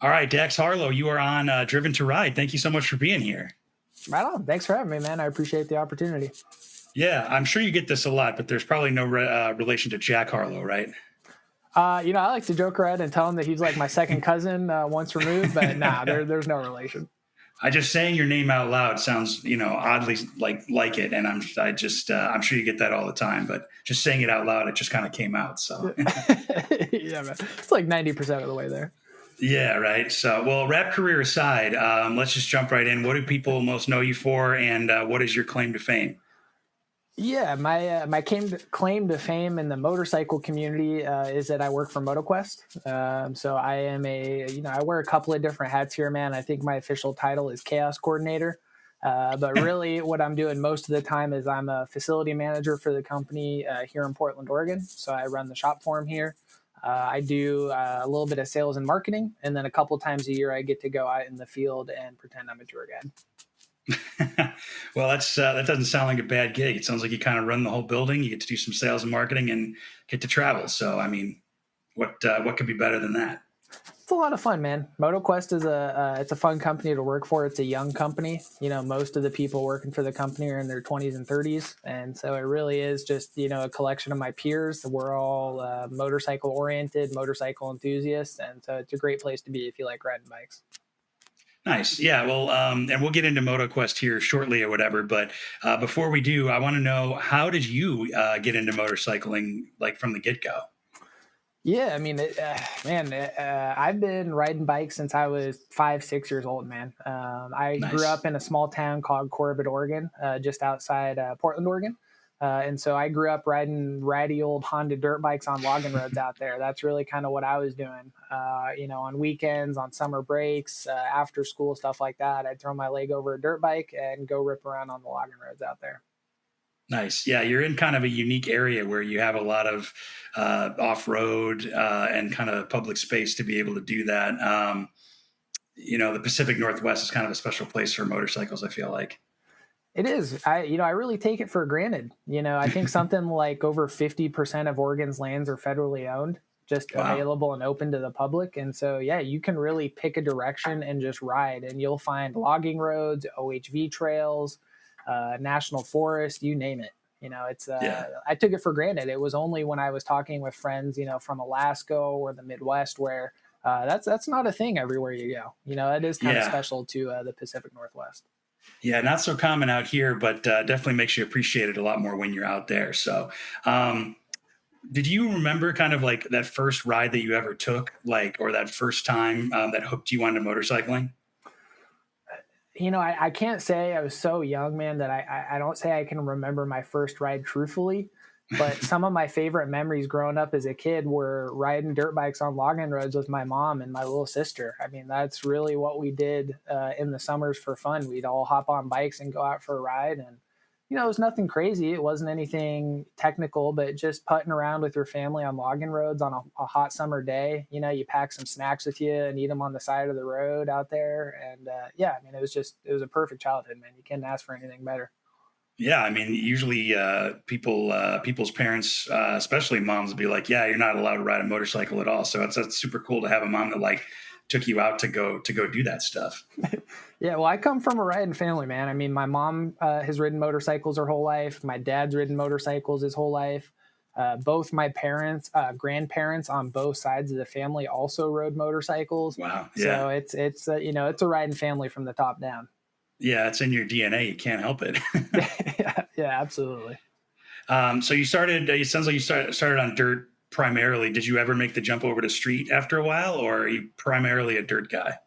All right, Dax Harlow, you are on Driven to Ride. Thank you so much for being here. Right on. Thanks for having me, man. I appreciate the opportunity. Yeah, I'm sure you get this a lot, but there's probably no relation to Jack Harlow, right? I like to joke around and tell him that he's like my second cousin, once removed, but there's no relation. I just saying your name out loud sounds, oddly like it, and I'm sure you get that all the time, but just saying it out loud, it just kind of came out. So Yeah, man. It's like 90% of the way there. yeah, right. So, well, rap career aside, let's just jump right in. What do people most know you for, and what is your claim to fame? Yeah, my claim to fame in the motorcycle community is that I work for MotoQuest. So I am I wear a couple of different hats here, man. I think my official title is Chaos Coordinator. But really, what I'm doing most of the time is I'm a facility manager for the company here in Portland, Oregon. So I run the shop for them here. I do a little bit of sales and marketing, and then a couple times a year I get to go out in the field and pretend I'm a tour guide. Well, that doesn't sound like a bad gig. It sounds like you kind of run the whole building. You get to do some sales and marketing and get to travel. So, I mean, what could be better than that? It's a lot of fun, man. MotoQuest is it's a fun company to work for. It's a young company. Most of the people working for the company are in their 20s and 30s, and so it really is just a collection of my peers. We're all motorcycle oriented, motorcycle enthusiasts, and so it's a great place to be if you like riding bikes. Nice. Yeah. Well, and we'll get into MotoQuest here shortly or whatever. But before we do, I want to know, how did you get into motorcycling, like from the get go? Yeah, I mean, I've been riding bikes since I was 5, 6 years old, man. I grew Nice. up in a small town called Corbett, Oregon, just outside Portland, Oregon. And so I grew up riding ratty old Honda dirt bikes on logging roads out there. That's really kind of what I was doing. On weekends, on summer breaks, after school, stuff like that. I'd throw my leg over a dirt bike and go rip around on the logging roads out there. Nice. Yeah, you're in kind of a unique area where you have a lot of off-road and kind of public space to be able to do that. The Pacific Northwest is kind of a special place for motorcycles, I feel like. It is. I really take it for granted. I think something like over 50% of Oregon's lands are federally owned, just Wow. available and open to the public. And so, yeah, you can really pick a direction and just ride, and you'll find logging roads, OHV trails, national forest, you name it. Yeah. I took it for granted. It was only when I was talking with friends, from Alaska or the Midwest where that's not a thing everywhere you go. It is kind of Yeah. special to the Pacific Northwest. Yeah, not so common out here, but definitely makes you appreciate it a lot more when you're out there. So, um, did you remember kind of like that first ride that you ever took, like, or that first time that hooked you onto motorcycling? I can't say I was so young, man, that I don't say I can remember my first ride truthfully. But some of my favorite memories growing up as a kid were riding dirt bikes on logging roads with my mom and my little sister. I mean, that's really what we did in the summers for fun. We'd all hop on bikes and go out for a ride. And it was nothing crazy. It wasn't anything technical, but just putting around with your family on logging roads on a hot summer day. You pack some snacks with you and eat them on the side of the road out there. And yeah, I mean, it was a perfect childhood, man. You can't ask for anything better. Yeah, I mean, usually people's parents, especially moms, will be like, "Yeah, you're not allowed to ride a motorcycle at all." So that's super cool to have a mom that like took you out to go do that stuff. Yeah, well, I come from a riding family, man. I mean, my mom has ridden motorcycles her whole life. My dad's ridden motorcycles his whole life. Both my parents, grandparents on both sides of the family also rode motorcycles. Wow. So Yeah. it's a riding family from the top down. Yeah, it's in your DNA. You can't help it. Yeah, absolutely. So you started. It sounds like you started on dirt primarily. Did you ever make the jump over to street after a while, or are you primarily a dirt guy?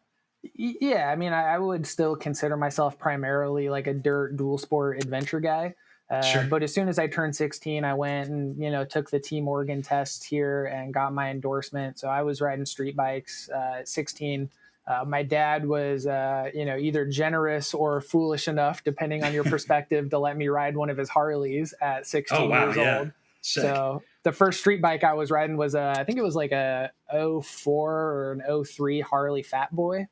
Yeah, I mean, I would still consider myself primarily like a dirt dual sport adventure guy. Sure. But as soon as I turned 16, I went and, took the Team Oregon test here and got my endorsement. So I was riding street bikes at 16. My dad was, either generous or foolish enough, depending on your perspective, to let me ride one of his Harleys at Oh 16 wow. years Yeah. old. Sick. So the first street bike I was riding was, I think it was like a '04 or an '03 Harley Fat Boy.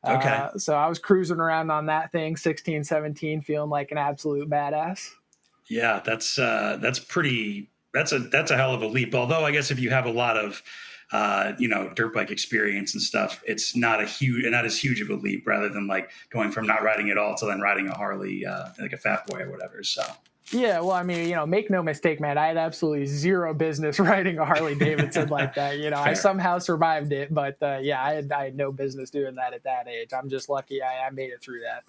Okay. So I was cruising around on that thing, 16, 17, feeling like an absolute badass. Yeah, that's pretty. That's a hell of a leap. Although I guess if you have a lot of dirt bike experience and stuff, it's not as huge of a leap rather than like going from not riding at all to then riding a Harley, like a Fat Boy or whatever. So. Yeah, well, I mean, make no mistake, man. I had absolutely zero business riding a Harley Davidson like that. I somehow survived it, but yeah, I had no business doing that at that age. I'm just lucky I made it through that.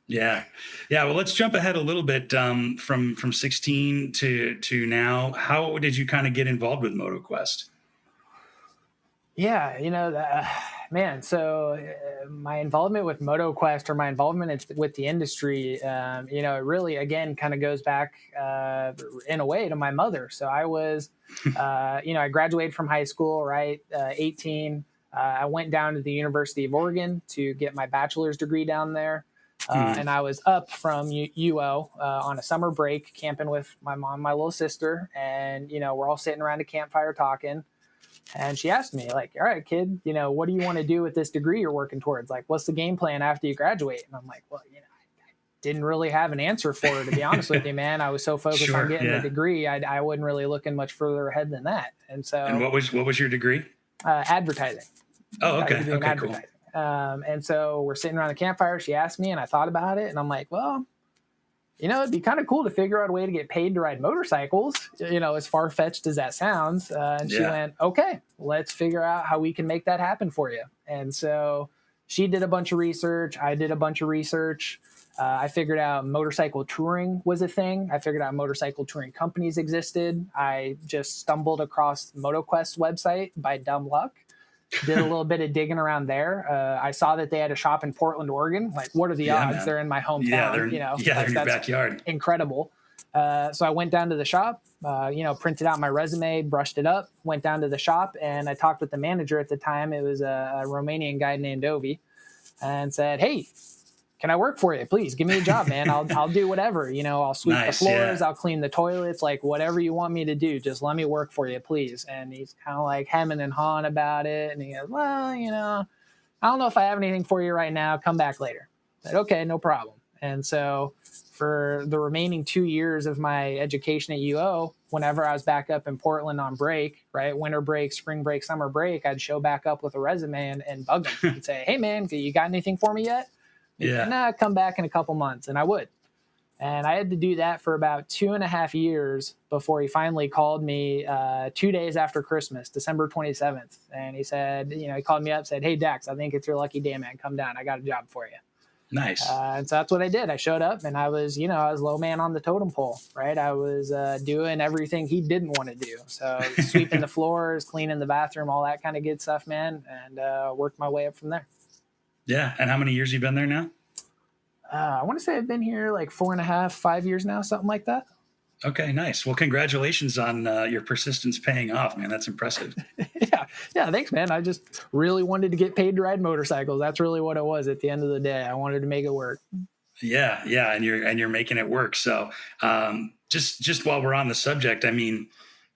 Yeah. Well, let's jump ahead a little bit from 16 to now. How did you kind of get involved with MotoQuest? Yeah, man. So my involvement with MotoQuest, or my involvement with the industry, it really, again, kind of goes back in a way to my mother. So I was, I graduated from high school, right? 18. I went down to the University of Oregon to get my bachelor's degree down there. And I was up from UO on a summer break camping with my mom, my little sister. And, we're all sitting around a campfire talking. And she asked me, like, all right, kid, what do you want to do with this degree you're working towards? Like, what's the game plan after you graduate? And I'm like, well, I didn't really have an answer for her, to be honest with you, man. I was so focused on getting the degree, I wasn't really looking much further ahead than that. And so. And what was your degree? Advertising. Oh, okay. Okay, cool. And so we're sitting around the campfire. She asked me, and I thought about it, and I'm like, well, it'd be kind of cool to figure out a way to get paid to ride motorcycles, as far-fetched as that sounds. And she went, okay, let's figure out how we can make that happen for you. And so she did a bunch of research. I did a bunch of research. I figured out motorcycle touring was a thing. I figured out motorcycle touring companies existed. I just stumbled across MotoQuest's website by dumb luck. Did a little bit of digging around there. I saw that they had a shop in Portland, Oregon. Like, what are the odds? Man. They're in my hometown. Yeah, they're in your backyard. Incredible. So I went down to the shop, printed out my resume, brushed it up, went down to the shop, and I talked with the manager at the time. It was a Romanian guy named Ovi, and said, hey, can I work for you? Please give me a job, man. I'll do whatever. I'll sweep the floors. Yeah. I'll clean the toilets, like whatever you want me to do. Just let me work for you, please. And he's kind of like hemming and hawing about it. And he goes, well, I don't know if I have anything for you right now. Come back later. I said, okay, no problem. And so for the remaining 2 years of my education at UO, whenever I was back up in Portland on break, right, winter break, spring break, summer break, I'd show back up with a resume and bug them and say, hey, man, you got anything for me yet? Yeah. Nah, come back in a couple months. And I would. And I had to do that for about 2.5 years before he finally called me 2 days after Christmas, December 27th. And he said, he called me up, said, hey, Dax, I think it's your lucky day, man. Come down. I got a job for you. Nice. And so that's what I did. I showed up and I was low man on the totem pole, right? I was doing everything he didn't want to do. So sweeping the floors, cleaning the bathroom, all that kind of good stuff, man. And worked my way up from there. Yeah. And how many years have you been there now? I want to say I've been here like 4.5, 5 years now, something like that. Okay, nice. Well, congratulations on your persistence paying off, man. That's impressive. Yeah. Thanks, man. I just really wanted to get paid to ride motorcycles. That's really what it was at the end of the day. I wanted to make it work. Yeah. And you're making it work. So just while we're on the subject, I mean,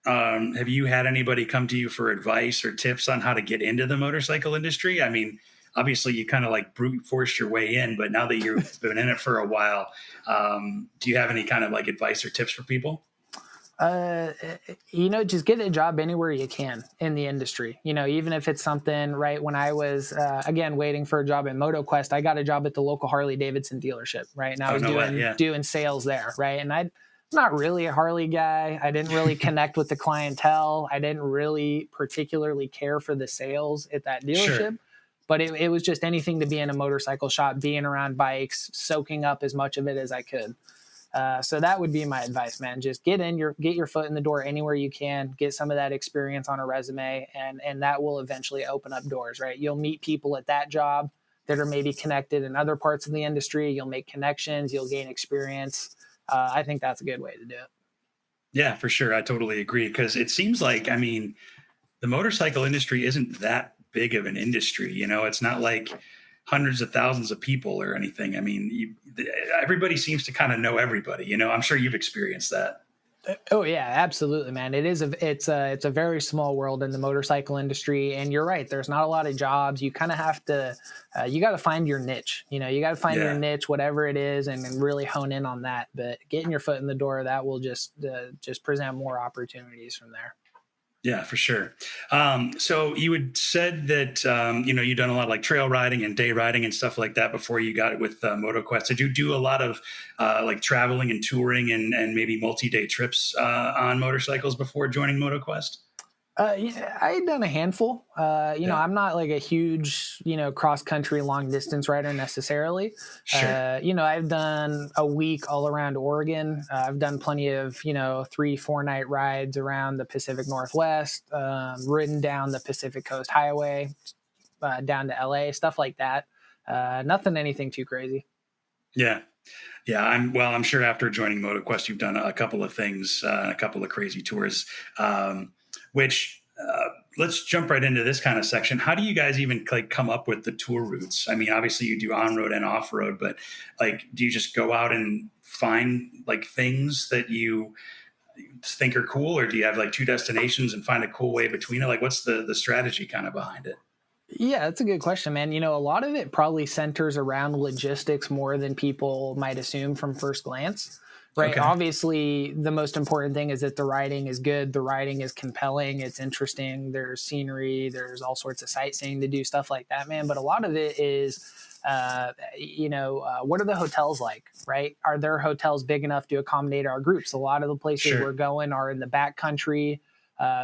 have you had anybody come to you for advice or tips on how to get into the motorcycle industry? I mean, obviously you kind of like brute forced your way in, but now that you've been in it for a while, do you have any kind of like advice or tips for people? Just get a job anywhere you can in the industry, even if it's something, right. When I was, again, waiting for a job at MotoQuest, I got a job at the local Harley Davidson dealership. Right. And I was doing sales there. Right. And I'm not really a Harley guy. I didn't really connect with the clientele. I didn't really particularly care for the sales at that dealership. Sure. But it was just anything to be in a motorcycle shop, being around bikes, soaking up as much of it as I could. So that would be my advice, man. Just get your foot in the door anywhere you can, get some of that experience on a resume, and that will eventually open up doors, right? You'll meet people at that job that are maybe connected in other parts of the industry. You'll make connections. You'll gain experience. I think that's a good way to do it. Yeah, for sure. I totally agree. Because it seems like, I mean, the motorcycle industry isn't that big of an industry. It's not like hundreds of thousands of people or anything. I mean, everybody seems to kind of know everybody. I'm sure you've experienced that. Oh yeah, absolutely, man. It's a very small world in the motorcycle industry, and you're right. There's not a lot of jobs. You kind of have to, you got to find your niche. You got to find your niche, whatever it is, and really hone in on that. But getting your foot in the door, that will just present more opportunities from there. Yeah, for sure. So you had said that you've done a lot of like trail riding and day riding and stuff like that before you got it with MotoQuest. Did you do a lot of like traveling and touring and maybe multi-day trips on motorcycles before joining MotoQuest? Yeah, I had done a handful. Yeah, I'm not like a huge, cross country long distance rider necessarily. sure. I've done a week all around Oregon. I've done plenty of, 3-4 night rides around the Pacific Northwest, ridden down the Pacific Coast Highway, down to LA, stuff like that. Nothing, anything too crazy. Yeah. Yeah, I'm sure after joining MotoQuest, you've done a couple of things, a couple of crazy tours. Which let's jump right into this kind of section. How do you guys even like come up with the tour routes? I mean, obviously you do on road and off road, but like, do you just go out and find like things that you think are cool, or do you have like two destinations and find a cool way between it? Like, what's the strategy kind of behind it? Yeah, that's a good question, man. A lot of it probably centers around logistics more than people might assume from first glance, right? Okay, Obviously, the most important thing is that the riding is good, the riding is compelling, it's interesting, there's scenery, there's all sorts of sightseeing to do, stuff like that, man. But a lot of it is, what are the hotels like, right? Are their hotels big enough to accommodate our groups? A lot of the places we're sure. going are in the back country.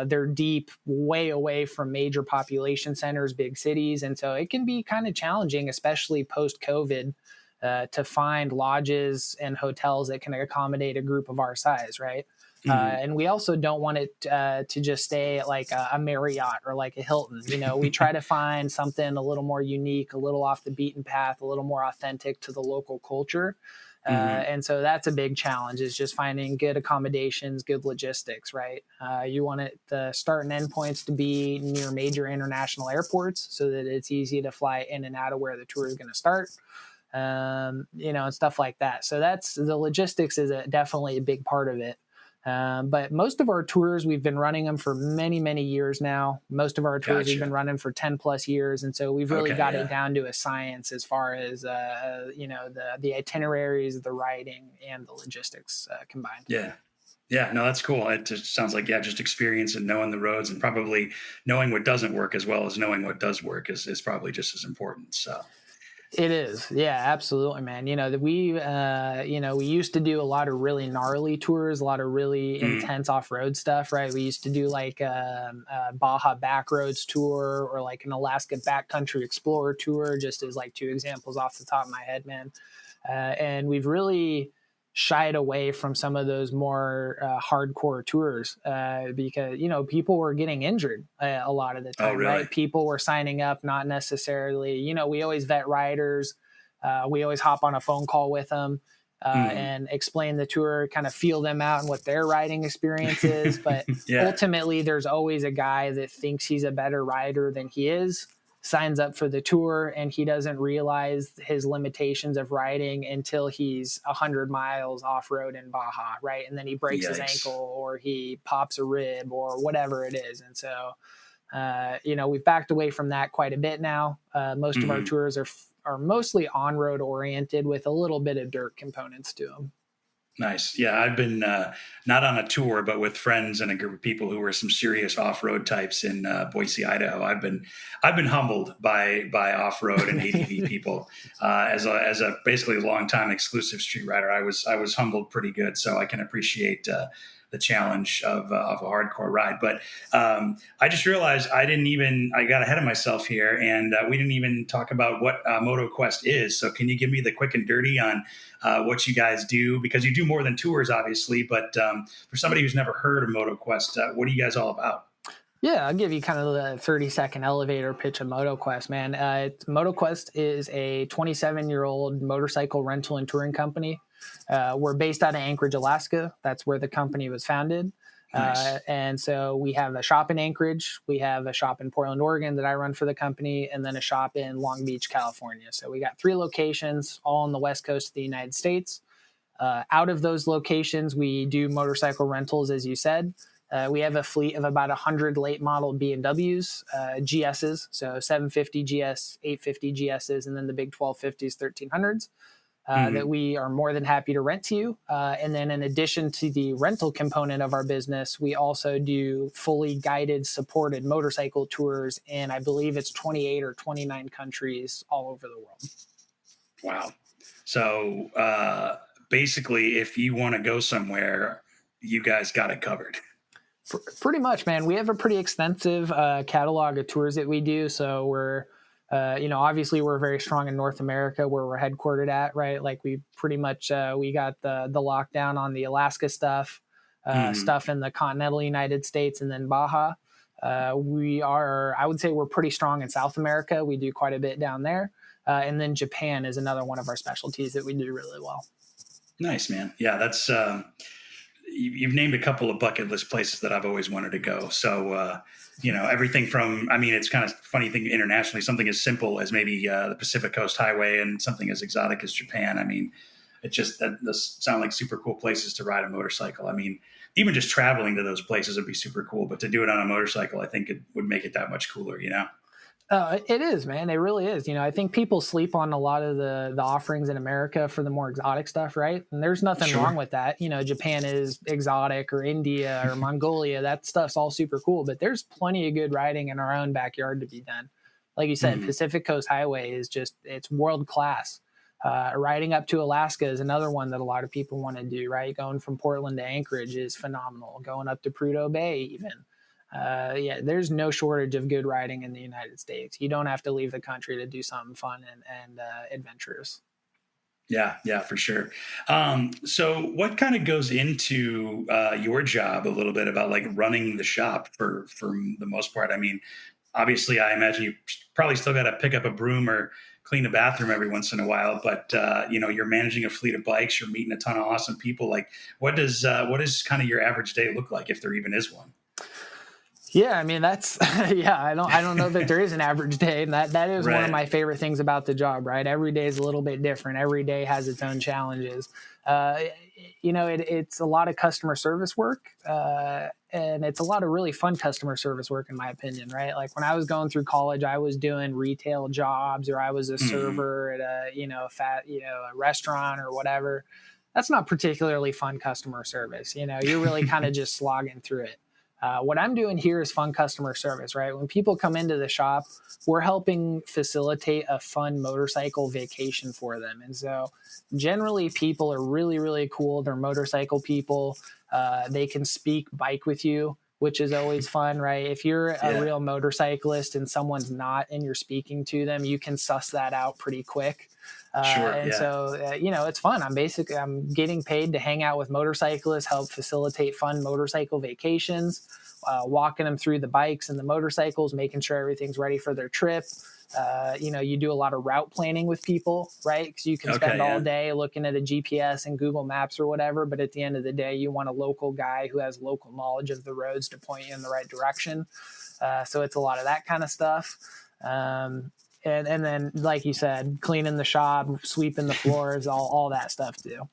They're deep, way away from major population centers, big cities. And so it can be kind of challenging, especially post COVID, to find lodges and hotels that can accommodate a group of our size, right? Mhm. And we also don't want it to just stay at like a Marriott or like a Hilton. We try to find something a little more unique, a little off the beaten path, a little more authentic to the local culture. Mhm. And so that's a big challenge, is just finding good accommodations, good logistics, right? You want the start and end points to be near major international airports so that it's easy to fly in and out of where the tour is going to start, and stuff like that. So that's the logistics is definitely a big part of it. But most of our tours, we've been running them for many, many years now. Most of our tours we've been Gotcha. running for 10 plus years. And so we've really Okay, got it yeah. down to a science as far as, the itineraries, the riding, and the logistics combined. Yeah. Yeah, no, that's cool. It just sounds like, yeah, just experience and knowing the roads and probably knowing what doesn't work as well as knowing what does work is probably just as important. So, It is. Yeah, absolutely, man. That we used to do a lot of really gnarly tours, a lot of really mm, intense off-road stuff, right? We used to do like a Baja Backroads tour or like an Alaska Backcountry Explorer tour, just as like two examples off the top of my head, man. And we've really shied away from some of those more hardcore tours because people were getting injured a lot of the oh, time, really? right? People were signing up not necessarily, we always vet riders. We always hop on a phone call with them Mm. and explain the tour, kind of feel them out and what their riding experience is. But Yeah. ultimately, there's always a guy that thinks he's a better rider than he is, signs up for the tour, and he doesn't realize his limitations of riding until he's 100 miles off road in Baja, right? And then he breaks his Yikes. ankle or he pops a rib or whatever it is. And so, we've backed away from that quite a bit now. Most of our Hmm. tours are mostly on road oriented with a little bit of dirt components to them. Nice. Yeah, I've been not on a tour, but with friends and a group of people who were some serious off-road types in Boise, Idaho. I've been humbled by off-road and ATV people as a basically a long-time exclusive street rider. I was humbled pretty good, so I can appreciate the challenge of a hardcore ride. But I just realized I got ahead of myself here, and we didn't even talk about what MotoQuest is. So can you give me the quick and dirty on what you guys do, because you do more than tours, obviously. But for somebody who's never heard of MotoQuest, what are you guys all about? Yeah, I'll give you kind of the 30-second elevator pitch of MotoQuest, man. MotoQuest is a 27-year-old motorcycle rental and touring company. We're based out of Anchorage, Alaska. That's where the company was founded. Nice. And so we have a shop in Anchorage. We have a shop in Portland, Oregon that I run for the company, and then a shop in Long Beach, California. So we got 3 locations, all on the west coast of the United States. Out of those locations, we do motorcycle rentals, as you said. We have a fleet of about 100 late model B&Ws, GSs, so 750 GS, 850 GSs, and then the big 1250s, 1300s. that we are more than happy to rent to you. And then in addition to the rental component of our business, we also do fully guided, supported motorcycle tours in, I believe it's 28 or 29 countries all over the world. Wow. So basically, if you want to go somewhere, you guys got it covered. Pretty much, man. We have a pretty extensive catalog of tours that we do. So we're, obviously we're very strong in North America where we're headquartered at, right? Like we pretty much, we got the lockdown on the Alaska stuff, stuff in the continental United States, and then Baja. I would say we're pretty strong in South America. We do quite a bit down there. And then Japan is another one of our specialties that we do really well. Nice, man. Yeah, that's, you've named a couple of bucket list places that I've always wanted to go. So, everything from, I mean, it's kind of funny thing internationally, something as simple as maybe the Pacific Coast Highway and something as exotic as Japan. I mean, those sound like super cool places to ride a motorcycle. I mean, even just traveling to those places would be super cool, but to do it on a motorcycle, I think it would make it that much cooler, It is, man. It really is. I think people sleep on a lot of the offerings in America for the more exotic stuff, right? And there's nothing wrong with that. Japan is exotic, or India or Mongolia. That stuff's all super cool, but there's plenty of good riding in our own backyard to be done. Like you said, Pacific Coast Highway is it's world class. Riding up to Alaska is another one that a lot of people want to do, right? Going from Portland to Anchorage is phenomenal. Going up to Prudhoe Bay even. There's no shortage of good riding in the United States. You don't have to leave the country to do something fun and adventurous. Yeah, for sure. So what kind of goes into your job a little bit about like running the shop for the most part? I mean, obviously I imagine you probably still got to pick up a broom or clean a bathroom every once in a while, but you're managing a fleet of bikes, you're meeting a ton of awesome people. Like what does kind of your average day look like, if there even is one? Yeah, I mean that's I don't know that there is an average day, and that is one of my favorite things about the job, right? Every day is a little bit different. Every day has its own challenges. It's a lot of customer service work, and it's a lot of really fun customer service work, in my opinion, right? Like when I was going through college, I was doing retail jobs, or I was a server at a restaurant or whatever. That's not particularly fun customer service. You're really kind of just slogging through it. What I'm doing here is fun customer service, right? When people come into the shop, we're helping facilitate a fun motorcycle vacation for them. And so generally people are really, really cool. They're motorcycle people. They can speak bike with you, which is always fun, right? If you're a real motorcyclist and someone's not and you're speaking to them, you can suss that out pretty quick. So, it's fun. I'm getting paid to hang out with motorcyclists, help facilitate fun motorcycle vacations, walking them through the bikes and the motorcycles, making sure everything's ready for their trip. You do a lot of route planning with people, right? Because you can spend all day looking at a GPS and Google Maps or whatever, but at the end of the day, you want a local guy who has local knowledge of the roads to point you in the right direction. So it's a lot of that kind of stuff. And then, like you said, cleaning the shop, sweeping the floors, all that stuff too.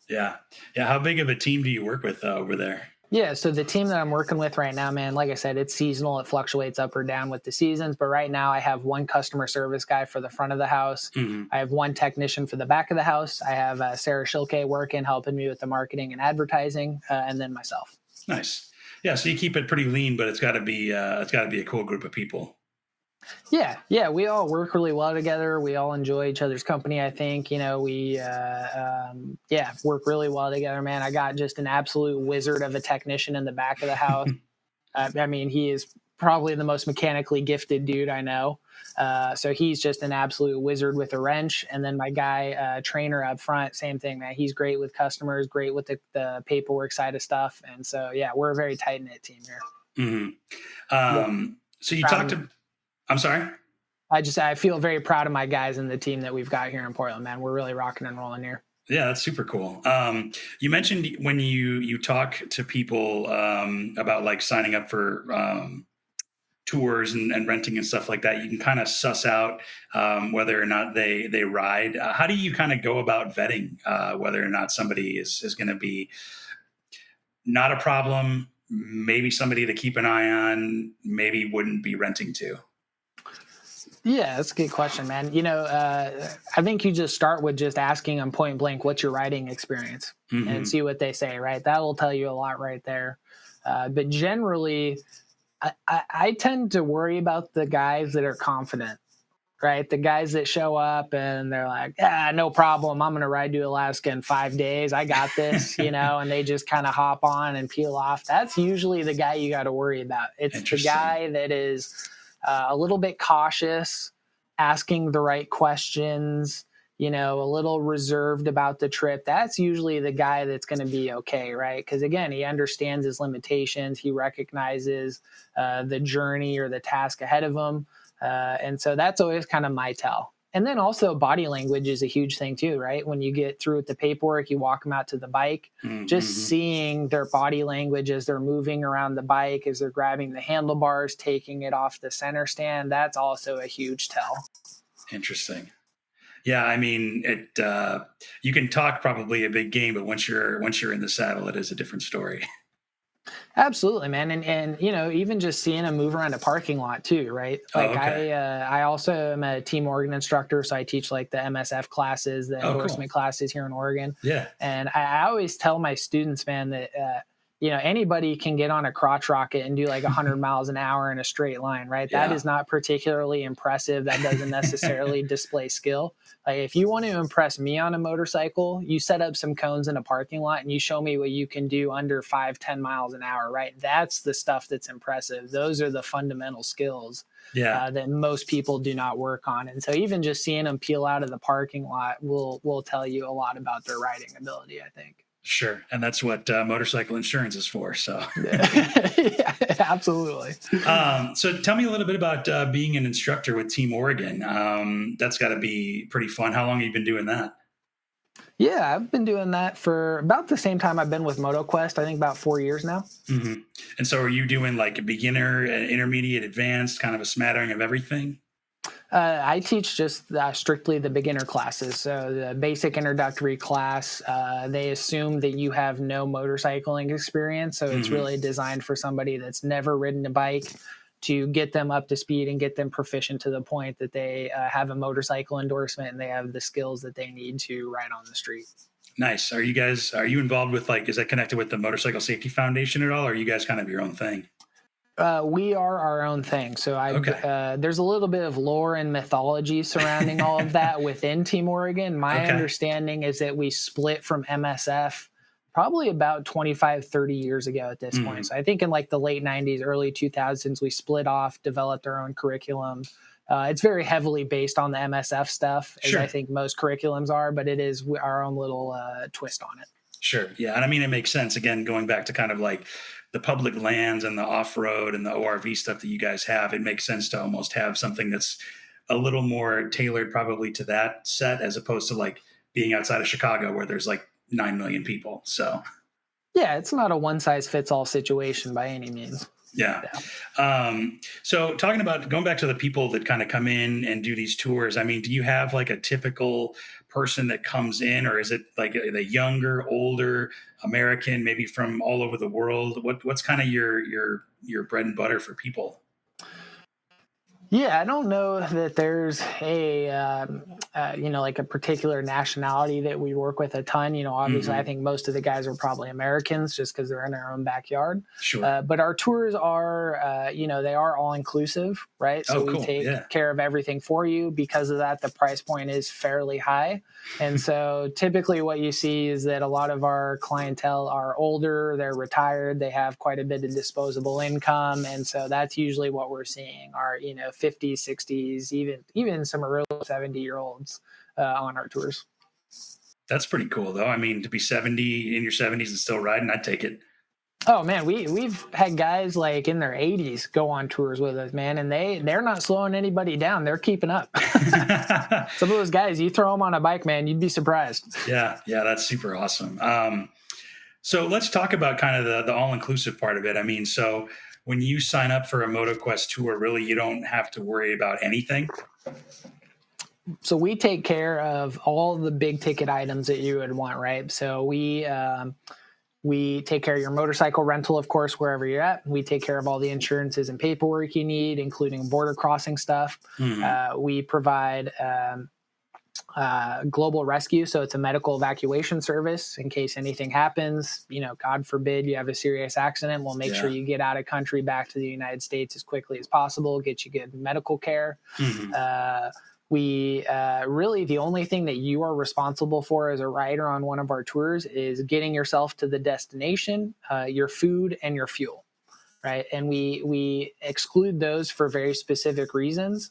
Yeah. How big of a team do you work with over there? Yeah, so the team that I'm working with right now, man, like I said, it's seasonal. It fluctuates up or down with the seasons. But right now I have one customer service guy for the front of the house. I have one technician for the back of the house. I have Sarah Schilke working, helping me with the marketing and advertising, and then myself. Nice. Yeah, so you keep it pretty lean, but it's got to be a cool group of people. Yeah, we all work really well together. We all enjoy each other's company, I think. We work really well together, man. I got just an absolute wizard of a technician in the back of the house. He is probably the most mechanically gifted dude I know. So he's just an absolute wizard with a wrench. And then my guy, trainer up front, same thing, man. He's great with customers, great with the paperwork side of stuff. And so, we're a very tight-knit team here. So you talked to... I'm sorry? I feel very proud of my guys and the team that we've got here in Portland, man. We're really rocking and rolling here. Yeah, that's super cool. You mentioned when you talk to people about like signing up for tours and renting and stuff like that, you can kind of suss out whether or not they ride. How do you kind of go about vetting whether or not somebody is going to be not a problem, maybe somebody to keep an eye on, maybe wouldn't be renting to? Yeah, that's a good question, man. I think you just start with just asking them point blank, what's your riding experience, and Mm-hmm. see what they say, right? That will tell you a lot right there. But generally, I tend to worry about the guys that are confident, right? The guys that show up and they're like, yeah, no problem. I'm going to ride to Alaska in 5 days. I got this, and they just kind of hop on and peel off. That's usually the guy you got to worry about. It's the Interesting. guy that is a little bit cautious, asking the right questions, a little reserved about the trip. That's usually the guy that's going to be okay, right? Because again, he understands his limitations. He recognizes the journey or the task ahead of him. And so that's always kind of my tell. And then also body language is a huge thing too, right? When you get through with the paperwork, you walk them out to the bike, just Mm-hmm. seeing their body language as they're moving around the bike, as they're grabbing the handlebars, taking it off the center stand. That's also a huge tell. Interesting. Yeah, I mean, you can talk probably a big game, but once you're in the saddle, it is a different story. Absolutely, man, and even just seeing them move around a parking lot too, right? Oh, Like okay. I also am a team Oregon instructor, so I teach like the MSF classes, the Oh, cool. endorsement classes here in Oregon, Yeah. and I always tell my students, man, that anybody can get on a crotch rocket and do like 100 miles an hour in a straight line, right? That Yeah. is not particularly impressive. That doesn't necessarily display skill. Like if you want to impress me on a motorcycle, you set up some cones in a parking lot and you show me what you can do under 5-10 miles an hour, right? That's the stuff that's impressive. Those are the fundamental skills Yeah. that most people do not work on. And so even just seeing them peel out of the parking lot will tell you a lot about their riding ability, I think. Sure. And that's what motorcycle insurance is for. So, Yeah, absolutely. so tell me a little bit about being an instructor with Team Oregon. That's got to be pretty fun. How long have you been doing that? Yeah, I've been doing that for about the same time I've been with MotoQuest. I think about 4 years now. Hmm. And so, are you doing like a beginner, intermediate, advanced, kind of a smattering of everything? I teach just strictly the beginner classes. So the basic introductory class, they assume that you have no motorcycling experience. So it's Hmm. really designed for somebody that's never ridden a bike to get them up to speed and get them proficient to the point that they have a motorcycle endorsement and they have the skills that they need to ride on the street. Nice. Are you involved with like, is that connected with the Motorcycle Safety Foundation at all? Or are you guys kind of your own thing? We are our own thing. So Okay. there's a little bit of lore and mythology surrounding all of that within Team Oregon. My Okay. understanding is that we split from MSF probably about 25, 30 years ago at this point. Hmm. So I think in like the late 90s, early 2000s, we split off, developed our own curriculum. It's very heavily based on the MSF stuff, as I Sure. think most curriculums are, but it is our own little twist on it. Sure. Yeah. And I mean, it makes sense. Again, going back to kind of like the public lands and the off road and the ORV stuff that you guys have, it makes sense to almost have something that's a little more tailored probably to that set as opposed to like being outside of Chicago where there's like 9 million people. So, Yeah, it's not a one size fits all situation by any means. yeah. Yeah. So talking about going back to the people that kind of come in and do these tours, I mean, do you have like a typical person that comes in, or is it like the younger, older American, maybe from all over the world? What's kind of your bread and butter for people? Yeah, I don't know that there's like a particular nationality that we work with a ton. Obviously, I Hmm. think most of the guys are probably Americans just because they're in their own backyard. Sure. But our tours are, they are all inclusive, right? So Oh, we cool. take Yeah. care of everything for you. Because of that, the price point is fairly high. And so typically what you see is that a lot of our clientele are older, they're retired, they have quite a bit of disposable income. And so that's usually what we're seeing are, 50s, 60s, even some early 70-year-olds on our tours. That's pretty cool, though. I mean, to be 70 in your 70s and still riding, I'd take it. Oh man, we've had guys like in their 80s go on tours with us, man, and they're not slowing anybody down. They're keeping up. Some of those guys, you throw them on a bike, man, you'd be surprised. Yeah, yeah, that's super awesome. So let's talk about kind of the all inclusive part of it. I mean, so when you sign up for a MotoQuest tour, really, you don't have to worry about anything. So we take care of all the big ticket items that you would want, right? So We take care of your motorcycle rental, of course, wherever you're at. We take care of all the insurances and paperwork you need, including border crossing stuff. We provide global rescue. So it's a medical evacuation service in case anything happens, God forbid you have a serious accident. We'll make sure you get out of country back to the United States as quickly as possible, get you good medical care. We really, the only thing that you are responsible for as a rider on one of our tours is getting yourself to the destination, your food and your fuel. Right. And we exclude those for very specific reasons.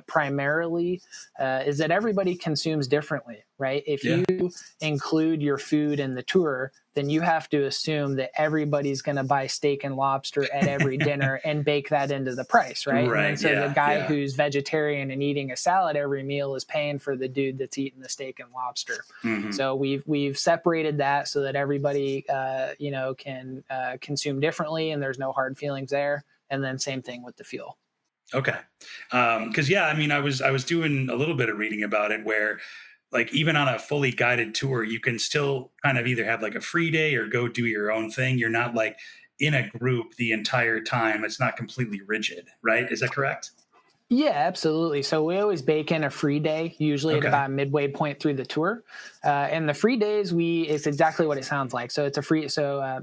Primarily is that everybody consumes differently. Right. If you include your food in the tour, then you have to assume that everybody's going to buy steak and lobster at every dinner and bake that into the price. Right. And then so the guy who's vegetarian and eating a salad every meal is paying for the dude that's eating the steak and lobster. So we've separated that so that everybody, can consume differently and there's no hard feelings there. And then same thing with the fuel. Okay. Cause I was doing a little bit of reading about it where, like, even on a fully guided tour, you can still kind of either have like a free day or go do your own thing. You're not like in a group the entire time. It's not completely rigid, right? Is that correct? Yeah, absolutely. So we always bake in a free day, usually at about midway point through the tour. And the free days, it's exactly what it sounds like. So it's a free. So,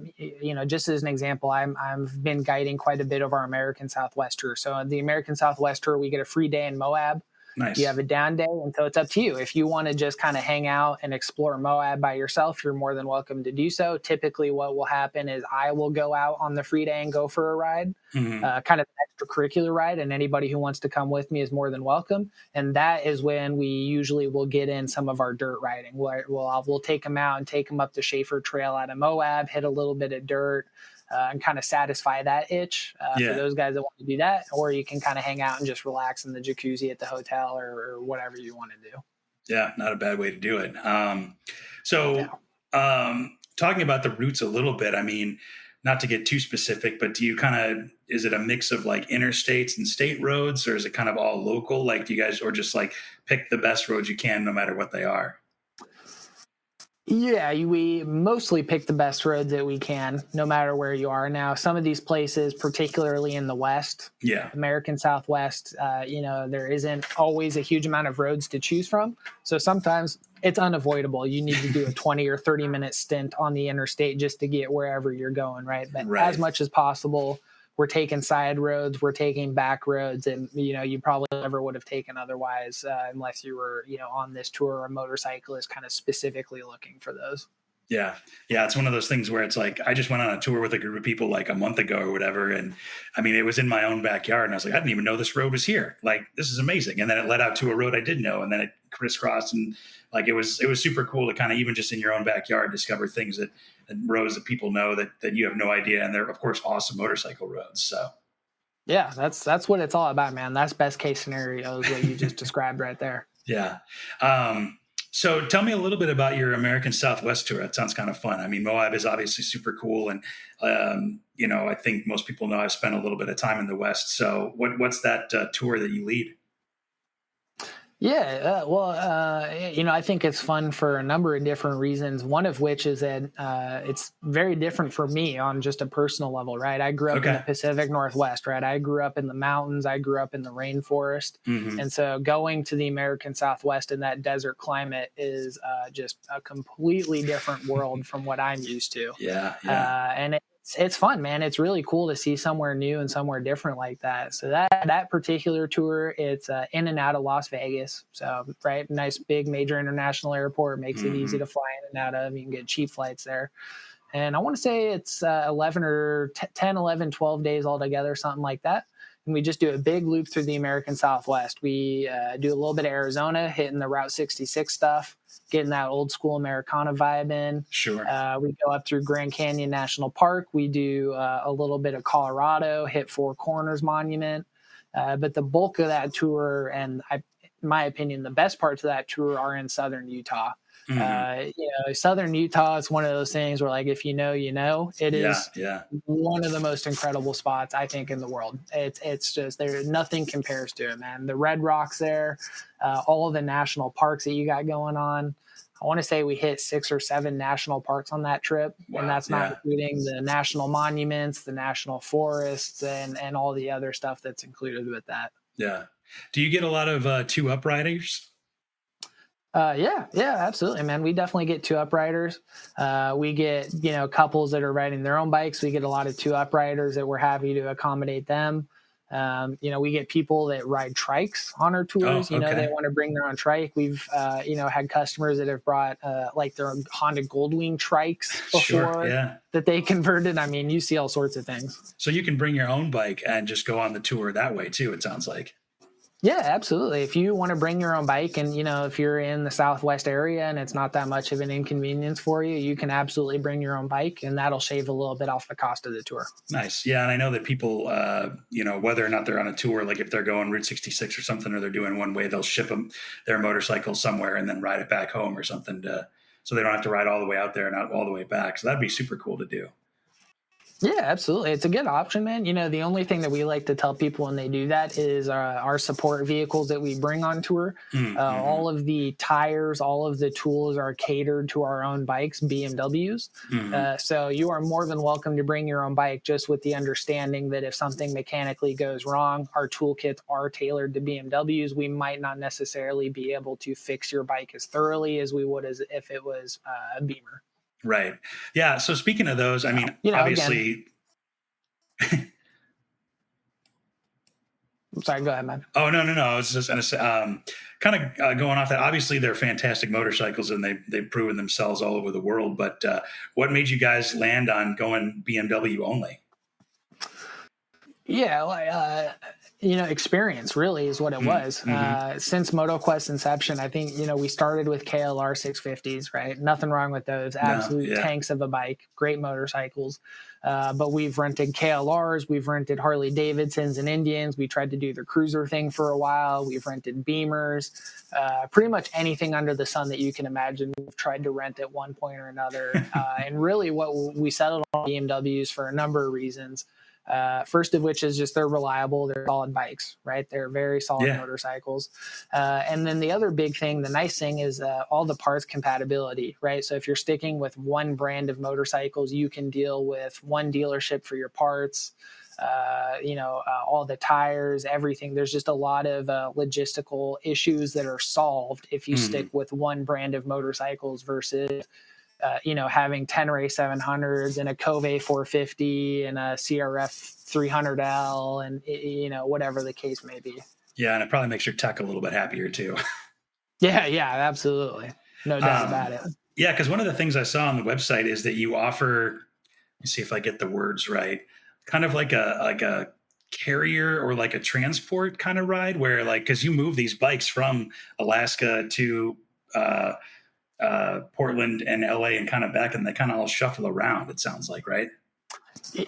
just as an example, I've been guiding quite a bit of our American Southwest tour. So the American Southwest tour, we get a free day in Moab. Nice. You have a down day, and so it's up to you. If you want to just kind of hang out and explore Moab by yourself, you're more than welcome to do so. Typically, what will happen is I will go out on the free day and go for a ride, kind of an extracurricular ride, and anybody who wants to come with me is more than welcome. And that is when we usually will get in some of our dirt riding. We'll take them out and take them up the Schaefer Trail out of Moab, hit a little bit of dirt, and kind of satisfy that itch for those guys that want to do that. Or you can kind of hang out and just relax in the jacuzzi at the hotel or whatever you want to do. Yeah, not a bad way to do it. Talking about the routes a little bit, I mean, not to get too specific, but is it a mix of like interstates and state roads, or is it kind of all local? Like, do you guys, or just like pick the best roads you can, no matter what they are? Yeah, we mostly pick the best roads that we can, no matter where you are. Now, some of these places, particularly in the West, American Southwest, there isn't always a huge amount of roads to choose from. So sometimes it's unavoidable. You need to do a 20 or 30-minute stint on the interstate just to get wherever you're going, right? But as much as possible, we're taking side roads, we're taking back roads, and you probably never would have taken otherwise unless you were on this tour or a motorcyclist kind of specifically looking for those. Yeah. It's one of those things where it's like, I just went on a tour with a group of people like a month ago or whatever. And I mean, it was in my own backyard and I was like, I didn't even know this road was here. Like, this is amazing. And then it led out to a road I did know. And then it crisscrossed. And like, it was super cool to kind of even just in your own backyard, discover things and roads that people know that you have no idea. And they're of course awesome motorcycle roads. So yeah, that's what it's all about, man. That's best case scenario is what you just described right there. Yeah. So tell me a little bit about your American Southwest tour. That sounds kind of fun. I mean, Moab is obviously super cool. And, I think most people know I've spent a little bit of time in the West. So what's that tour that you lead? Yeah, I think it's fun for a number of different reasons. One of which is that it's very different for me on just a personal level, right? I grew up in the Pacific Northwest, right? I grew up in the mountains. I grew up in the rainforest. And so going to the American Southwest in that desert climate is just a completely different world from what I'm used to. And it's fun, man. It's really cool to see somewhere new and somewhere different like that. So that particular tour, it's in and out of Las Vegas. So, right, nice big major international airport, makes it easy to fly in and out of. You can get cheap flights there. And I want to say it's 11 or 10, 11, 12 days altogether, something like that. And we just do a big loop through the American Southwest. We do a little bit of Arizona, hitting the Route 66 stuff, getting that old school Americana vibe in. Sure. We go up through Grand Canyon National Park. We do a little bit of Colorado, hit Four Corners Monument. But the bulk of that tour, and in my opinion, the best parts of that tour are in southern Utah. Southern Utah is one of those things where, like, if you know, it is one of the most incredible spots I think in the world. It's just nothing compares to it, man. The Red Rocks there, all of the national parks that you got going on. I want to say we hit 6 or 7 national parks on that trip. Wow. And that's not including the national monuments, the national forests, and all the other stuff that's included with that. Yeah. Do you get a lot of two up riders? Yeah, absolutely, man. We definitely get two up riders. We get, couples that are riding their own bikes. We get a lot of two up riders that we're happy to accommodate them. We get people that ride trikes on our tours. Oh, okay. They want to bring their own trike. We've, had customers that have brought like their Honda Goldwing trikes before Sure, that they converted. I mean, you see all sorts of things. So you can bring your own bike and just go on the tour that way too, it sounds like. Yeah, absolutely. If you want to bring your own bike and, if you're in the Southwest area and it's not that much of an inconvenience for you, you can absolutely bring your own bike and that'll shave a little bit off the cost of the tour. Nice. Yeah. And I know that people, whether or not they're on a tour, like if they're going Route 66 or something, or they're doing one way, they'll ship them their motorcycle somewhere and then ride it back home or something so they don't have to ride all the way out there and out all the way back. So that'd be super cool to do. Yeah, absolutely. It's a good option, man. The only thing that we like to tell people when they do that is our support vehicles that we bring on tour. All of the tires, all of the tools are catered to our own bikes, BMWs. So you are more than welcome to bring your own bike, just with the understanding that if something mechanically goes wrong, our toolkits are tailored to BMWs. We might not necessarily be able to fix your bike as thoroughly as we would as if it was a Beamer. Right. Yeah. So speaking of those, I mean, obviously. I'm sorry, go ahead, man. Oh, no. I was just going to say, going off that, obviously they're fantastic motorcycles and they've proven themselves all over the world. But what made you guys land on going BMW only? Yeah, experience really is what it was. Since MotoQuest inception, I think, we started with KLR 650s, right? Nothing wrong with those. Absolute tanks of a bike, great motorcycles. But we've rented KLRs, we've rented Harley Davidsons and Indians. We tried to do the cruiser thing for a while. We've rented Beamers, pretty much anything under the sun that you can imagine. We've tried to rent at one point or another. And really what we settled on BMWs for a number of reasons. First of which is just they're reliable, they're solid bikes, right? They're very solid motorcycles. And then the other big thing, the nice thing is all the parts compatibility, right? So if you're sticking with one brand of motorcycles, you can deal with one dealership for your parts, all the tires, everything. There's just a lot of logistical issues that are solved if you stick with one brand of motorcycles versus having 10 Ray 700s and a Cove 450 and a CRF 300L and, whatever the case may be. Yeah. And it probably makes your tech a little bit happier too. Yeah, absolutely. No doubt about it. Yeah. Cause one of the things I saw on the website is that you offer, let me see if I get the words right, kind of like a carrier or like a transport kind of ride where cause you move these bikes from Alaska to, Portland and LA and kind of back, and they kind of all shuffle around, it sounds like, right?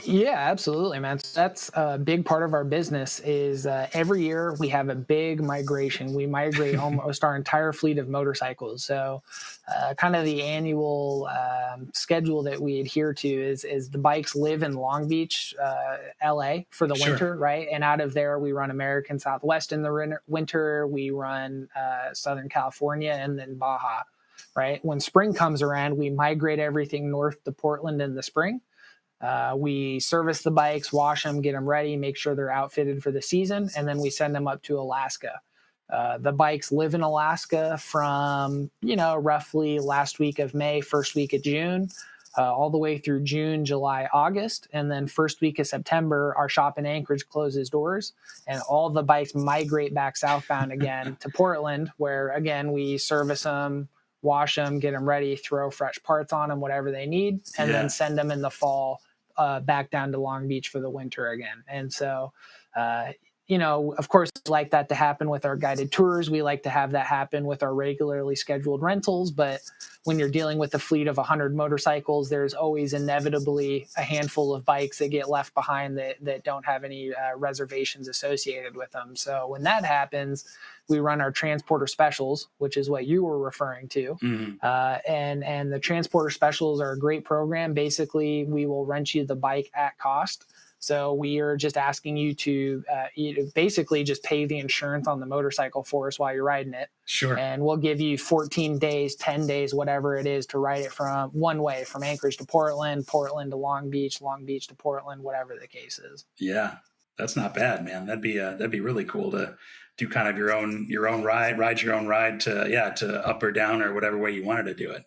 Yeah, absolutely, man. So that's a big part of our business is every year we have a big migration. We migrate almost our entire fleet of motorcycles. So kind of the annual schedule that we adhere to is the bikes live in Long Beach, LA for the winter, right? And out of there, we run American Southwest in the winter. We run Southern California and then Baja, right? When spring comes around, we migrate everything north to Portland in the spring. We service the bikes, wash them, get them ready, make sure they're outfitted for the season, and then we send them up to Alaska. The bikes live in Alaska from, roughly last week of May, first week of June, all the way through June, July, August. And then first week of September, our shop in Anchorage closes doors and all the bikes migrate back southbound again to Portland, where, again, we service them, wash them, get them ready, throw fresh parts on them, whatever they need, and then send them in the fall back down to Long Beach for the winter again. And so, of course, we like that to happen with our guided tours. We like to have that happen with our regularly scheduled rentals. But when you're dealing with a fleet of 100 motorcycles, there's always inevitably a handful of bikes that get left behind that don't have any reservations associated with them. So when that happens, we run our transporter specials, which is what you were referring to. And the transporter specials are a great program. Basically, we will rent you the bike at cost. So we are just asking you to basically just pay the insurance on the motorcycle for us while you're riding it. Sure. And we'll give you 14 days, 10 days, whatever it is, to ride it from one way, from Anchorage to Portland, Portland to Long Beach, Long Beach to Portland, whatever the case is. Yeah, that's not bad, man. That'd be really cool to do kind of your own ride your own ride to up or down or whatever way you wanted to do it.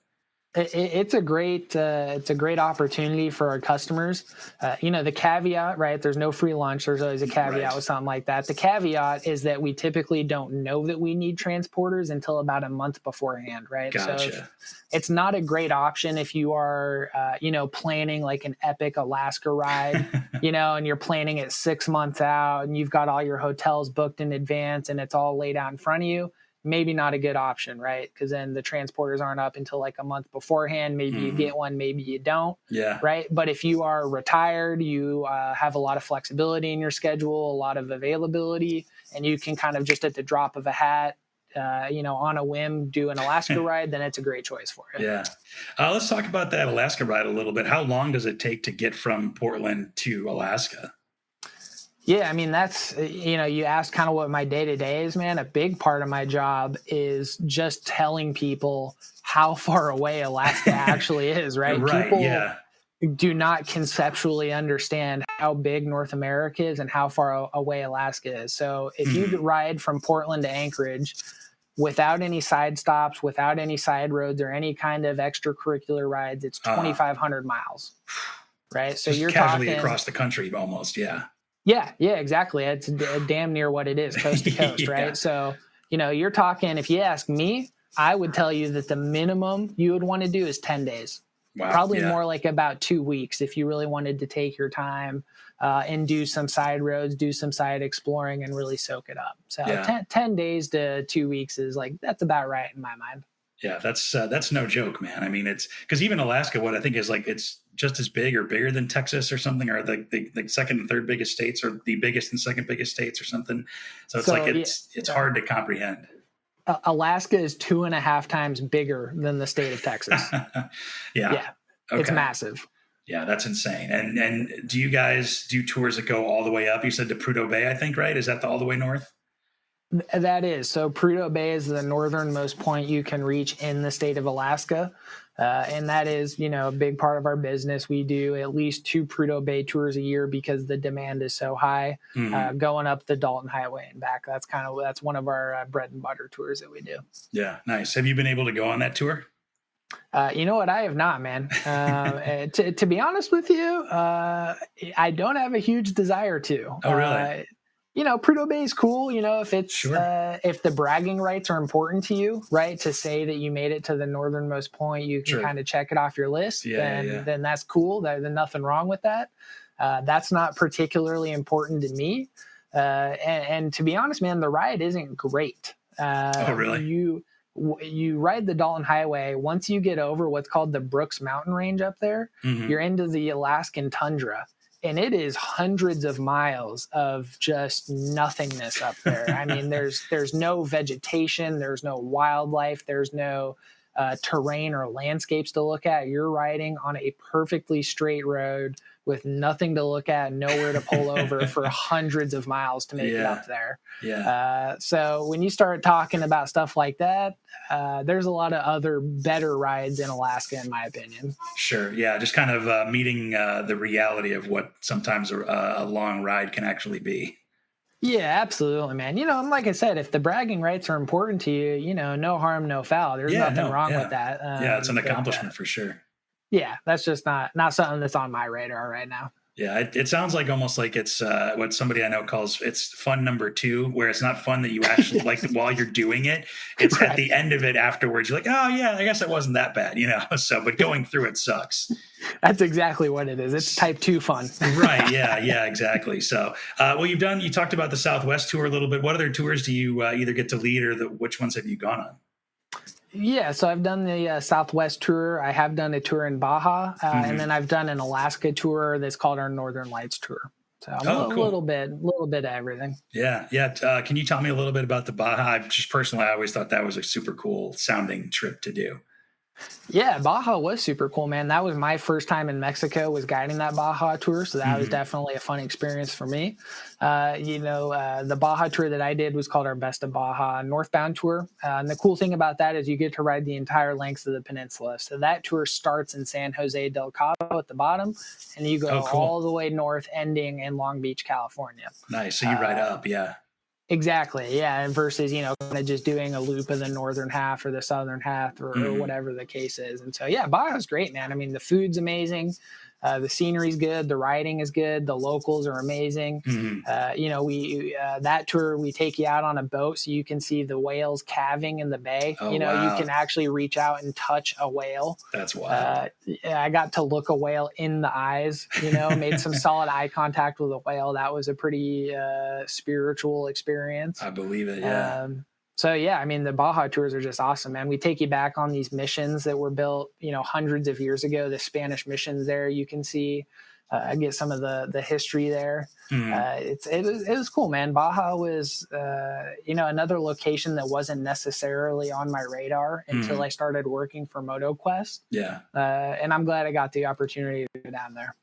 It's a great opportunity for our customers. The caveat, right? There's no free lunch. There's always a caveat with something like that. The caveat is that we typically don't know that we need transporters until about a month beforehand, right? Gotcha. So it's not a great option if you are, planning like an epic Alaska ride, and you're planning it 6 months out and you've got all your hotels booked in advance and it's all laid out in front of you. Maybe not a good option, right? Because then the transporters aren't up until like a month beforehand. Maybe you get one, maybe you don't. Yeah. Right. But if you are retired, you have a lot of flexibility in your schedule, a lot of availability, and you can kind of just at the drop of a hat, on a whim, do an Alaska ride, then it's a great choice for you. Yeah. Let's talk about that Alaska ride a little bit. How long does it take to get from Portland to Alaska? Yeah, I mean, that's, you asked kind of what my day-to-day is, man. A big part of my job is just telling people how far away Alaska actually is, right? Right, people do not conceptually understand how big North America is and how far away Alaska is. So if you ride from Portland to Anchorage without any side stops, without any side roads or any kind of extracurricular rides, it's 2,500 miles, right? So just you're casually talking across the country almost, yeah. Yeah, exactly. It's damn near what it is, coast to coast, right? So, you're talking, if you ask me, I would tell you that the minimum you would want to do is 10 days. Wow, probably more like about 2 weeks if you really wanted to take your time and do some side roads, do some side exploring, and really soak it up. So 10 days to 2 weeks is that's about right in my mind. Yeah, that's no joke, man. I mean, it's because even Alaska, what I think is it's just as big or bigger than Texas or something, or the second and third biggest states, or the biggest and second biggest states or something. So it's hard to comprehend. Alaska is 2.5 times bigger than the state of Texas. Yeah. Okay. It's massive. Yeah, that's insane. And do you guys do tours that go all the way up? You said to Prudhoe Bay, I think, right? Is that all the way north? That is. So Prudhoe Bay is the northernmost point you can reach in the state of Alaska. And that is, a big part of our business. We do at least 2 Prudhoe Bay tours a year because the demand is so high, going up the Dalton Highway and back. That's one of our bread and butter tours that we do. Yeah, nice. Have you been able to go on that tour? You know what? I have not, man. To be honest with you, I don't have a huge desire to. Oh, really? Prudhoe Bay is cool. If it's if the bragging rights are important to you, right, to say that you made it to the northernmost point, you can kind of check it off your list. Then that's cool. There's nothing wrong with that. That's not particularly important to me. And to be honest, man, the ride isn't great. Oh, really? You ride the Dalton Highway. Once you get over what's called the Brooks Mountain Range up there, you're into the Alaskan tundra. And it is hundreds of miles of just nothingness up there. I mean, there's no vegetation, there's no wildlife, there's no terrain or landscapes to look at. You're riding on a perfectly straight road with nothing to look at, nowhere to pull over for hundreds of miles to make it up there. Yeah. So when you start talking about stuff like that, there's a lot of other better rides in Alaska, in my opinion. Sure. Yeah. Just kind of meeting the reality of what sometimes a long ride can actually be. Yeah, absolutely, man. And like I said, if the bragging rights are important to you, no harm, no foul. There's nothing wrong with that. It's an accomplishment for sure. Yeah, that's just not something that's on my radar right now. Yeah, it sounds like almost like it's what somebody I know calls it's fun number 2, where it's not fun that you actually like while you're doing it. It's at the end of it afterwards. You're like, oh yeah, I guess it wasn't that bad, So, but going through it sucks. That's exactly what it is. It's type 2 fun. Right. Yeah, exactly. So, you talked about the Southwest tour a little bit. What other tours do you either get to lead or which ones have you gone on? Yeah, so I've done the Southwest tour. I have done a tour in Baja, and then I've done an Alaska tour that's called our Northern Lights tour. So a little bit of everything. Yeah. Can you tell me a little bit about the Baja? I always thought that was a super cool sounding trip to do. Yeah, Baja was super cool, man. That was my first time in Mexico, was guiding that Baja tour. So that was definitely a fun experience for me. The Baja tour that I did was called our Best of Baja Northbound tour. And the cool thing about that is you get to ride the entire length of the peninsula. So that tour starts in San Jose del Cabo at the bottom, and you go all the way north, ending in Long Beach, California. Nice. So you ride up, yeah. Exactly. Yeah. Versus, kind of just doing a loop of the northern half or the southern half or whatever the case is. And so, yeah, Baja's great, man. I mean, the food's amazing. The scenery's good. The riding is good. The locals are amazing. That tour, we take you out on a boat so you can see the whales calving in the bay. Oh, You wow. can actually reach out and touch a whale. That's wild. I got to look a whale in the eyes, made some solid eye contact with a whale. That was a pretty spiritual experience. I believe it, yeah. So, yeah, I mean, the Baja tours are just awesome, man. We take you back on these missions that were built, hundreds of years ago, the Spanish missions there. You can see, get some of the history there. It was cool, man. Baja was, another location that wasn't necessarily on my radar until I started working for MotoQuest. Yeah. And I'm glad I got the opportunity to go down there.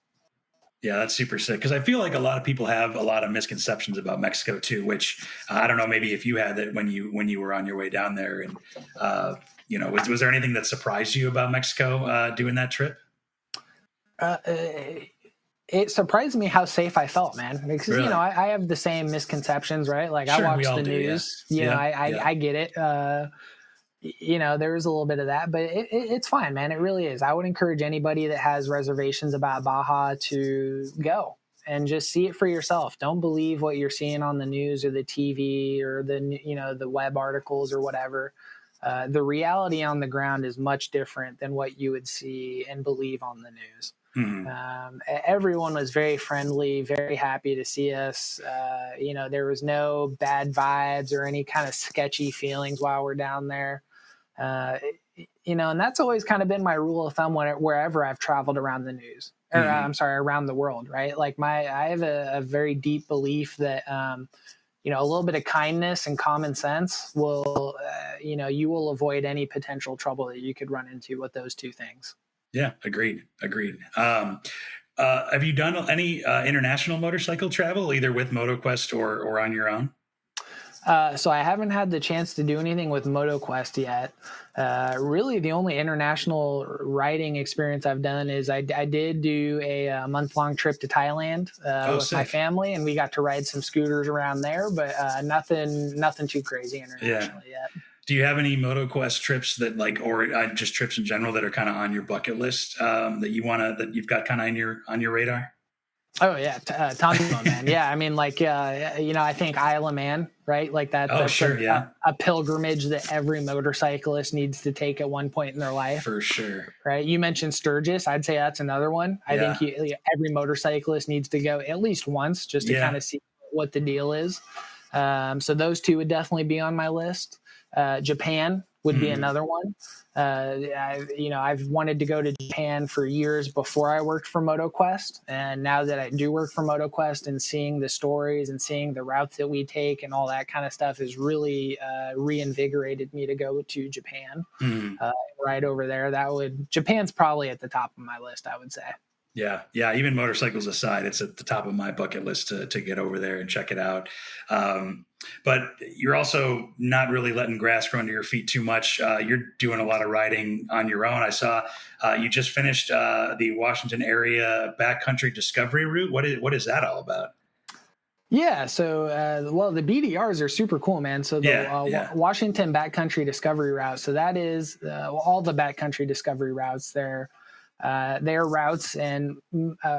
Yeah, that's super sick. Because I feel like a lot of people have a lot of misconceptions about Mexico too. Which I don't know, maybe if you had that when you were on your way down there, and was there anything that surprised you about Mexico doing that trip? It surprised me how safe I felt, man. Because Really? I have the same misconceptions, right? Like, sure, I watch the news. Yeah. I get it. There is a little bit of that, but it's fine, man. It really is. I would encourage anybody that has reservations about Baja to go and just see it for yourself. Don't believe what you're seeing on the news or the TV or the web articles or whatever. The reality on the ground is much different than what you would see and believe on the news. Everyone was very friendly, very happy to see us. There was no bad vibes or any kind of sketchy feelings while we're down there. And that's always kind of been my rule of thumb wherever I've traveled around the news, or around the world, right? Like I have a very deep belief that, a little bit of kindness and common sense will, you will avoid any potential trouble that you could run into with those two things. Yeah, agreed. Have you done any international motorcycle travel, either with MotoQuest or on your own? So I haven't had the chance to do anything with MotoQuest yet. Really, the only international riding experience I've done is I did do a month-long trip to Thailand with my family, and we got to ride some scooters around there, but nothing too crazy internationally yet. Do you have any MotoQuest trips that or just trips in general that are kind of on your bucket list that you've got kind of on your radar? Oh yeah, tons of them, man. Yeah, I mean, I think Isle of Man, right? Like that. Oh, sure, yeah. A pilgrimage that every motorcyclist needs to take at one point in their life. For sure. Right. You mentioned Sturgis. I'd say that's another one. I think every motorcyclist needs to go at least once just to kind of see what the deal is. So those two would definitely be on my list. Japan would be another one. I've wanted to go to Japan for years before I worked for MotoQuest. And now that I do work for MotoQuest and seeing the stories and seeing the routes that we take and all that kind of stuff has really reinvigorated me to go to Japan, right over there. Japan's probably at the top of my list, I would say. Yeah. Even motorcycles aside, it's at the top of my bucket list to get over there and check it out. But you're also not really letting grass grow under your feet too much. You're doing a lot of riding on your own. I saw you just finished the Washington area backcountry discovery route. What is that all about? Yeah, so the BDRs are super cool, man. So the Washington backcountry discovery route. So that is all the backcountry discovery routes there. Their routes in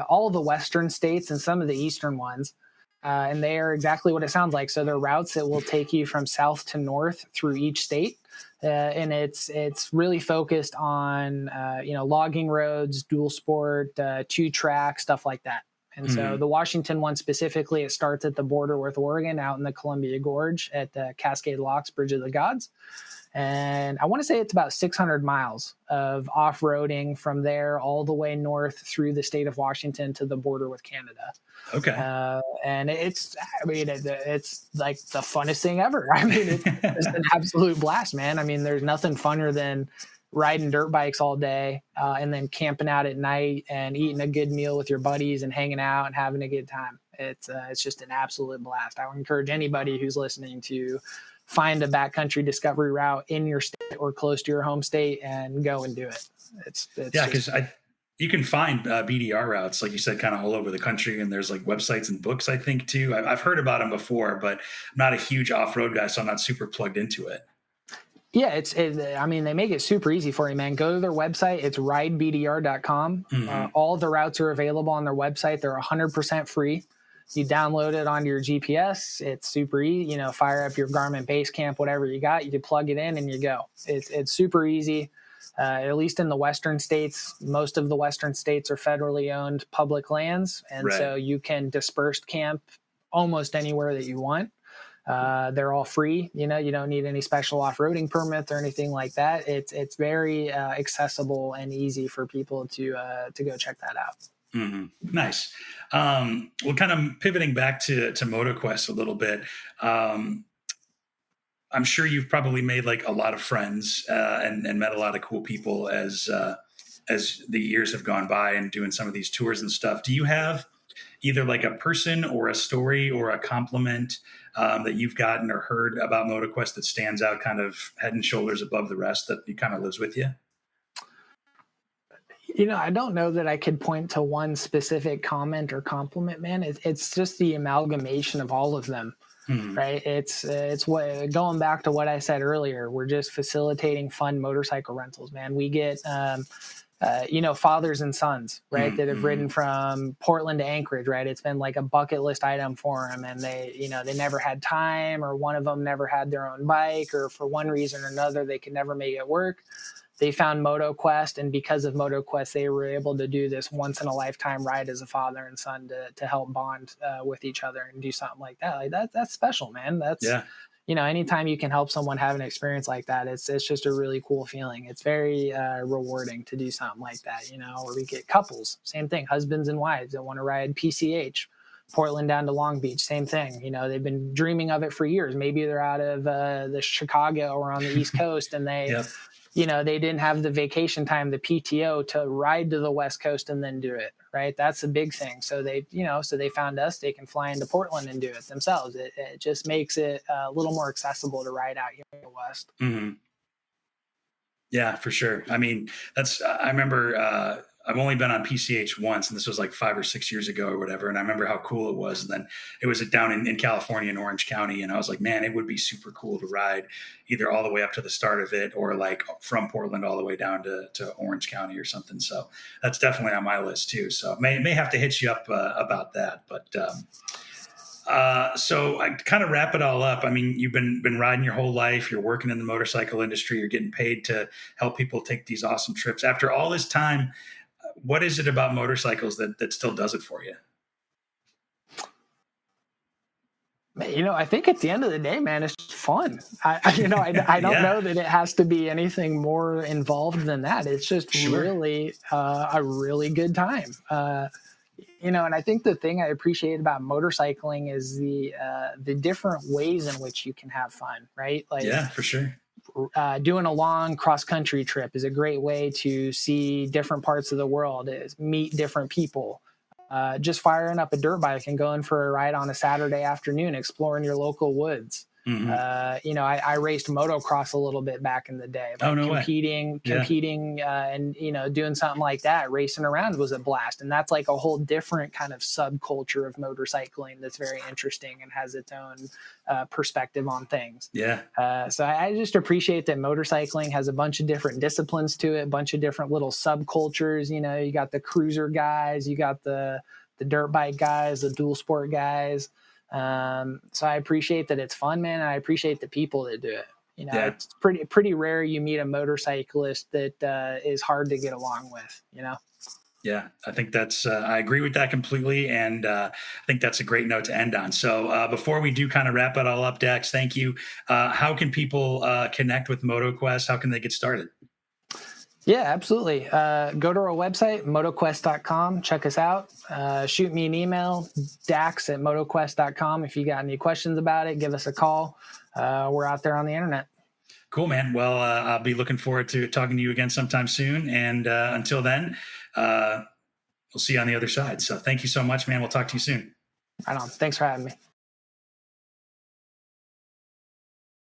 all the western states and some of the eastern ones. And they are exactly what it sounds like. So they're routes that will take you from south to north through each state. And it's really focused on, logging roads, dual sport, 2-track, stuff like that. And so the Washington one specifically, it starts at the border with Oregon out in the Columbia Gorge at the Cascade Locks, Bridge of the Gods. And I want to say it's about 600 miles of off-roading from there all the way north through the state of Washington to the border with Canada. Okay. And it's like the funnest thing ever. I mean, it's an absolute blast, man. I mean, there's nothing funner than riding dirt bikes all day, and then camping out at night and eating a good meal with your buddies and hanging out and having a good time. It's just an absolute blast. I would encourage anybody who's listening to find a backcountry discovery route in your state or close to your home state and go and do it. It's Yeah, because you can find BDR routes, like you said, kind of all over the country, and there's like websites and books, I think, too. I've heard about them before, but I'm not a huge off-road guy, so I'm not super plugged into it. Yeah, I mean, they make it super easy for you, man. Go to their website. It's ridebdr.com. Mm-hmm. All the routes are available on their website. They're 100% free. You download it onto your GPS. It's super easy. Fire up your Garmin Basecamp, whatever you got. You plug it in and you go. It's super easy. At least in the western states, most of the western states are federally owned public lands. And so you can dispersed camp almost anywhere that you want. They're all free. You don't need any special off-roading permits or anything like that. It's very accessible and easy for people to go check that out. Mm-hmm. Nice. Well, kind of pivoting back to MotoQuest a little bit. I'm sure you've probably made like a lot of friends and met a lot of cool people as the years have gone by and doing some of these tours and stuff. Do you have either like a person or a story or a compliment that you've gotten or heard about MotoQuest that stands out kind of head and shoulders above the rest that kind of lives with you? I don't know that I could point to one specific comment or compliment, man. It's just the amalgamation of all of them, right? It's what, going back to what I said earlier, we're just facilitating fun motorcycle rentals, man. We get, fathers and sons, right, that have ridden from Portland to Anchorage, right? It's been like a bucket list item for them, and they never had time, or one of them never had their own bike, or for one reason or another, they could never make it work. They found MotoQuest, and because of MotoQuest, they were able to do this once-in-a-lifetime ride as a father and son to help bond with each other and do something like that. Like that's special, man. That's anytime you can help someone have an experience like that, it's just a really cool feeling. It's very rewarding to do something like that. Or we get couples, same thing, husbands and wives that want to ride PCH. Portland down to Long Beach, same thing. They've been dreaming of it for years. Maybe they're out of the Chicago or on the East Coast, and they. Yep. They didn't have the vacation time, the PTO to ride to the West Coast and then do it, right? That's a big thing. So they found us, they can fly into Portland and do it themselves. It just makes it a little more accessible to ride out here in the West. Mm-hmm. Yeah, for sure. I mean, I remember, I've only been on PCH once, and this was like 5 or 6 years ago or whatever. And I remember how cool it was. And then it was down in California in Orange County. And I was like, man, it would be super cool to ride either all the way up to the start of it or like from Portland all the way down to Orange County or something. So that's definitely on my list too. So may have to hit you up about that. But so I kind of wrap it all up. I mean, you've been riding your whole life. You're working in the motorcycle industry. You're getting paid to help people take these awesome trips. After all this time, what is it about motorcycles that still does it for you? I think at the end of the day, man, it's just fun. I don't know that it has to be anything more involved than that. It's just really a really good time. And I think the thing I appreciate about motorcycling is the different ways in which you can have fun, right? Like, yeah, for sure. Doing a long cross-country trip is a great way to see different parts of the world, is meet different people. Just firing up a dirt bike and going for a ride on a Saturday afternoon, exploring your local woods. Mm-hmm. I raced motocross a little bit back in the day. Like competing, and doing something like that, racing around was a blast. And that's like a whole different kind of subculture of motorcycling that's very interesting and has its own perspective on things. Yeah. So I just appreciate that motorcycling has a bunch of different disciplines to it, a bunch of different little subcultures. You got the cruiser guys, you got the dirt bike guys, the dual sport guys. So I appreciate that it's fun, man. And I appreciate the people that do it. It's pretty rare you meet a motorcyclist that is hard to get along with, Yeah, I think I agree with that completely. And I think that's a great note to end on. So before we do kind of wrap it all up, Dax, thank you. How can people connect with MotoQuest? How can they get started? Yeah, absolutely. Go to our website, motoquest.com. Check us out. Shoot me an email, dax@motoquest.com. If you got any questions about it, give us a call. We're out there on the internet. Cool, man. Well, I'll be looking forward to talking to you again sometime soon. And until then, uh, we'll see you on the other side. So thank you so much, man. We'll talk to you soon. Right on. Thanks for having me.